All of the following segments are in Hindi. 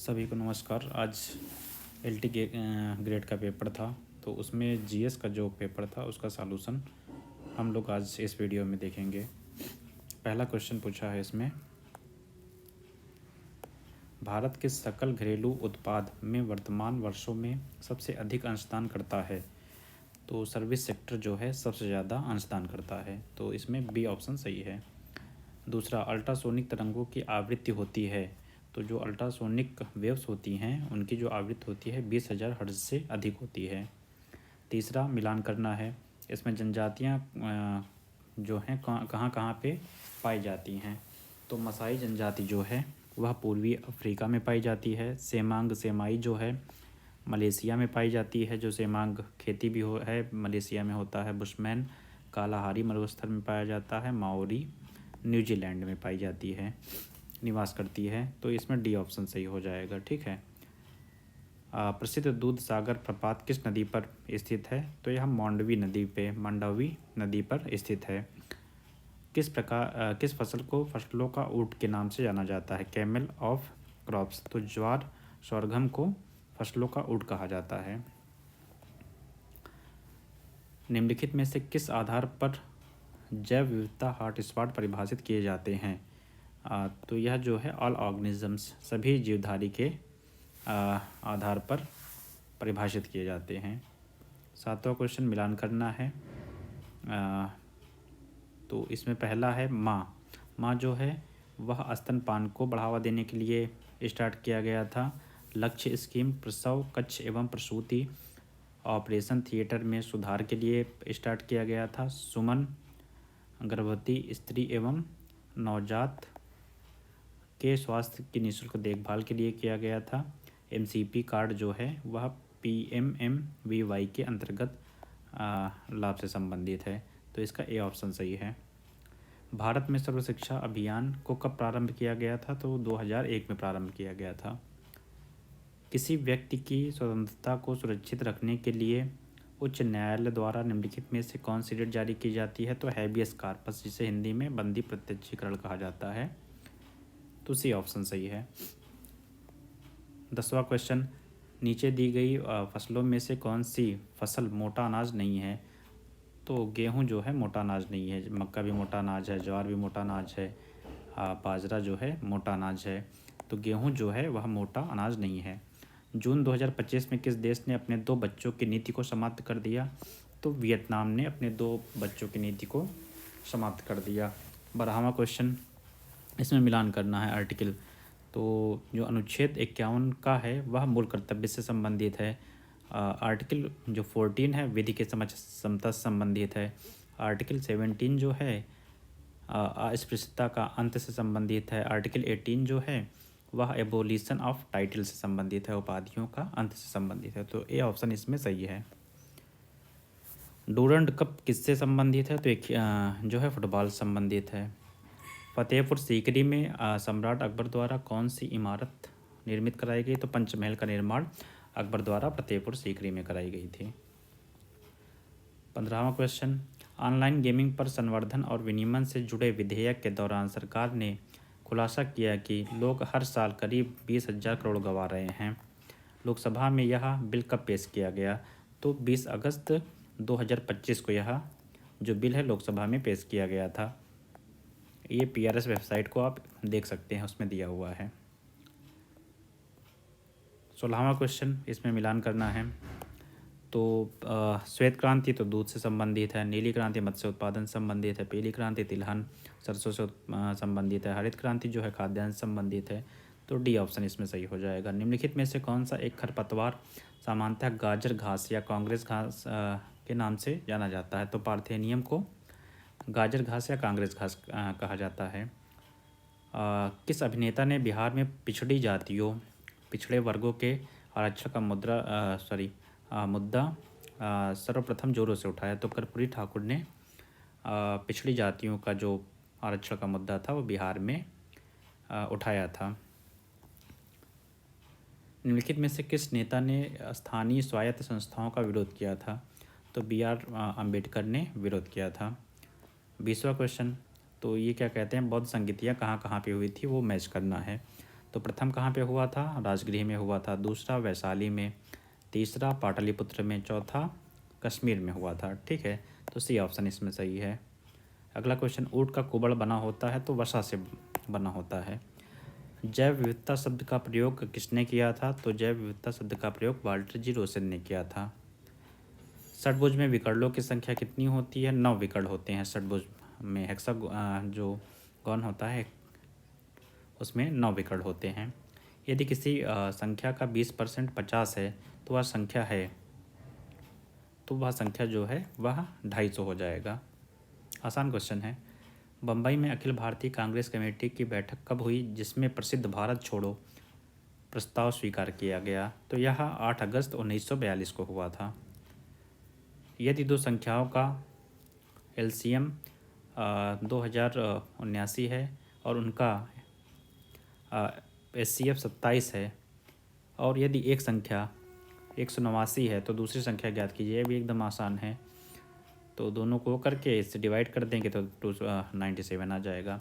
सभी को नमस्कार। आज एलटी ग्रेड का पेपर था, तो उसमें जीएस का जो पेपर था उसका सॉल्यूशन हम लोग आज इस वीडियो में देखेंगे। पहला क्वेश्चन पूछा है इसमें, भारत के सकल घरेलू उत्पाद में वर्तमान वर्षों में सबसे अधिक अंशदान करता है। तो सर्विस सेक्टर जो है सबसे ज़्यादा अंशदान करता है, तो इसमें बी ऑप्शन सही है। दूसरा, अल्ट्रासोनिक तरंगों की आवृत्ति होती है। तो जो अल्ट्रासोनिक वेव्स होती हैं उनकी जो आवृत्ति होती है 20,000 हर्ट्ज से अधिक होती है। तीसरा, मिलान करना है। इसमें जनजातियाँ जो हैं कहाँ कहाँ पे पाई जाती हैं। तो मसाई जनजाति जो है वह पूर्वी अफ्रीका में पाई जाती है। सेमांग सेमाई जो है मलेशिया में पाई जाती है, जो सेमांग खेती भी है मलेशिया में होता है। बुशमैन कालाहारी मरुस्थल में पाया जाता है। माओरी न्यूजीलैंड में पाई जाती है, निवास करती है। तो इसमें डी ऑप्शन सही हो जाएगा। ठीक है। प्रसिद्ध दूध सागर प्रपात किस नदी पर स्थित है। तो यह मांडवी नदी पर स्थित है। किस फसल को फसलों का ऊँट के नाम से जाना जाता है। Camel of crops. तो ज्वार सोरघम को फसलों का ऊँट कहा जाता है। निम्नलिखित में से किस आधार पर जैव विविधता हॉटस्पॉट परिभाषित किए जाते हैं। तो यह जो है ऑल ऑर्गेनिजम्स सभी जीवधारी के आधार पर परिभाषित किए जाते हैं। सातवां क्वेश्चन, मिलान करना है। तो इसमें पहला है माँ जो है वह स्तनपान को बढ़ावा देने के लिए स्टार्ट किया गया था। लक्ष्य स्कीम प्रसव कक्ष एवं प्रसूति ऑपरेशन थिएटर में सुधार के लिए स्टार्ट किया गया था। सुमन गर्भवती स्त्री एवं नवजात के स्वास्थ्य की निःशुल्क देखभाल के लिए किया गया था। एमसीपी कार्ड जो है वह पीएमएमवीवाई के अंतर्गत लाभ से संबंधित है। तो इसका ए ऑप्शन सही है। भारत में सर्व शिक्षा अभियान को कब प्रारंभ किया गया था। तो 2001 में प्रारंभ किया गया था। किसी व्यक्ति की स्वतंत्रता को सुरक्षित रखने के लिए उच्च न्यायालय द्वारा निम्नलिखित में से कौन सी रिट जारी की जाती है। तो हैबियस कार्पस, जिसे हिंदी में बंदी प्रत्यक्षीकरण कहा जाता है। तो सी ऑप्शन सही है। 10वां क्वेश्चन, नीचे दी गई फसलों में से कौन सी फसल मोटा अनाज नहीं है। तो गेहूं जो है मोटा अनाज नहीं है, मक्का भी मोटा अनाज है, ज्वार भी मोटा अनाज है, बाजरा जो है मोटा अनाज है। तो गेहूं जो है वह मोटा अनाज नहीं है। जून 2025 में किस देश ने अपने 2 बच्चों की नीति को समाप्त कर दिया। तो वियतनाम ने अपने 2 बच्चों की नीति को समाप्त कर दिया। 12वां क्वेश्चन, इसमें मिलान करना है आर्टिकल। तो जो अनुच्छेद 51 का है वह मूल कर्तव्य से संबंधित है। आर्टिकल जो 14 है विधि के समता से संबंधित है। आर्टिकल 17 जो है अस्पृश्यता का अंत से संबंधित है। आर्टिकल 18 जो है वह एबोलिशन ऑफ टाइटल से संबंधित है, उपाधियों का अंत से संबंधित है। तो ए ऑप्शन इसमें सही है। डूरंड कप किससे संबंधित है। तो एक जो है फुटबॉल संबंधित है। फतेहपुर सीकरी में सम्राट अकबर द्वारा कौन सी इमारत निर्मित कराई गई। तो पंचमहल का निर्माण अकबर द्वारा फतेहपुर सीकरी में कराई गई थी। 15वां क्वेश्चन, ऑनलाइन गेमिंग पर संवर्धन और विनियमन से जुड़े विधेयक के दौरान सरकार ने खुलासा किया कि लोग हर साल करीब 20,000 करोड़ गंवा रहे हैं। लोकसभा में यह बिल कब पेश किया गया। तो 20 अगस्त 2025 को यह जो बिल है लोकसभा में पेश किया गया था। ये पीआरएस वेबसाइट को आप देख सकते हैं, उसमें दिया हुआ है। 16वां क्वेश्चन, इसमें मिलान करना है। तो श्वेत क्रांति तो दूध से संबंधित है। नीली क्रांति मत्स्य उत्पादन से संबंधित है। पीली क्रांति तिलहन सरसों से संबंधित है। हरित क्रांति जो है खाद्यान्न से संबंधित है। तो डी ऑप्शन इसमें सही हो जाएगा। निम्नलिखित में से कौन सा एक खरपतवार सामान्यतः गाजर घास या कांग्रेस घास के नाम से जाना जाता है। तो पार्थेनियम को गाजर घास या कांग्रेस घास कहा जाता है। किस अभिनेता ने बिहार में पिछड़ी जातियों पिछड़े वर्गों के आरक्षण का मुद्दा सर्वप्रथम जोरों से उठाया। तो कर्पूरी ठाकुर ने पिछड़ी जातियों का जो आरक्षण का मुद्दा था वो बिहार में उठाया था। निम्नलिखित में से किस नेता ने स्थानीय स्वायत्त संस्थाओं का विरोध किया था। तो BR अम्बेडकर ने विरोध किया था। 20वां क्वेश्चन, तो ये क्या कहते हैं, बौद्ध संगीतियाँ कहाँ कहाँ पे हुई थी वो मैच करना है। तो प्रथम कहाँ पे हुआ था? राजगृह में हुआ था, दूसरा वैशाली में, तीसरा पाटलिपुत्र में, चौथा कश्मीर में हुआ था। ठीक है, तो सी ऑप्शन इसमें सही है। अगला क्वेश्चन, ऊँट का कुबड़ बना होता है तो वसा से बना होता है। जैव विविधता शब्द का प्रयोग किसने किया था? तो जैव विविधता शब्द का प्रयोग वाल्टर जी रोसन ने किया था। षटभुज में विकर्णों की संख्या कितनी होती है? 9 विकर्ण होते हैं षटभुज में। जो गौन होता है उसमें 9 विकर्ण होते हैं। यदि किसी संख्या का 20% 50 है तो वह संख्या जो है वह 250 हो जाएगा। आसान क्वेश्चन है। बम्बई में अखिल भारतीय कांग्रेस कमेटी की बैठक कब हुई जिसमें प्रसिद्ध भारत छोड़ो प्रस्ताव स्वीकार किया गया? तो यह 8 अगस्त 1942 को हुआ था। यदि दो संख्याओं का एलसीएम 2079 है और उनका एचसीएफ 27 है, और यदि एक संख्या 189 है तो दूसरी संख्या ज्ञात कीजिए। ये भी एकदम आसान है, तो दोनों को करके इससे डिवाइड कर देंगे तो 297 आ जाएगा।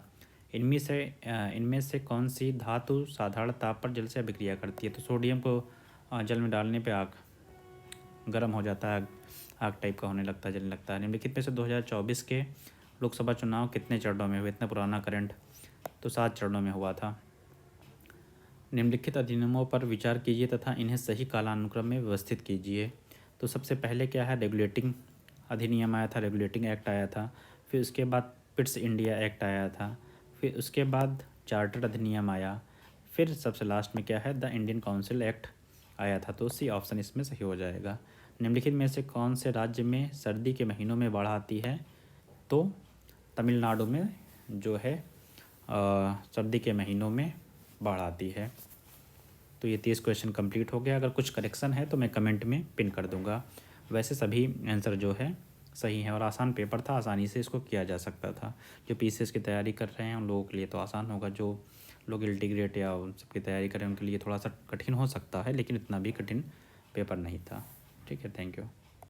इनमें से कौन सी धातु साधारण ताप पर जल से अभिक्रिया करती है? तो सोडियम को जल में डालने पे आग गर्म हो जाता है, आग टाइप का होने लगता है, जलने लगता है। निम्नलिखित में से 2024 के लोकसभा चुनाव कितने चरणों में हुए? इतना पुराना करंट, तो 7 चरणों में हुआ था। निम्नलिखित अधिनियमों पर विचार कीजिए तथा इन्हें सही कालानुक्रम में व्यवस्थित कीजिए। तो सबसे पहले क्या है? रेगुलेटिंग अधिनियम आया था, रेगुलेटिंग एक्ट आया था। फिर उसके बाद पिट्स इंडिया एक्ट आया था। फिर उसके बाद चार्टर अधिनियम आया। फिर सबसे लास्ट में क्या है? द इंडियन काउंसिल एक्ट आया था। तो सी ऑप्शन इसमें सही हो जाएगा। निम्नलिखित में से कौन से राज्य में सर्दी के महीनों में बाढ़ आती है? तो तमिलनाडु में जो है सर्दी के महीनों में बाढ़ आती है। तो ये 30 क्वेश्चन कंप्लीट हो गया। अगर कुछ करेक्शन है तो मैं कमेंट में पिन कर दूंगा। वैसे सभी आंसर जो है सही है और आसान पेपर था, आसानी से इसको किया जा सकता था। जो पीसीएस की तैयारी कर रहे हैं उन लोगों के लिए तो आसान होगा, जो लोग इंटीग्रेट या उन सब की तैयारी करें उनके लिए थोड़ा सा कठिन हो सकता है, लेकिन इतना भी कठिन पेपर नहीं था। ठीक है, थैंक यू।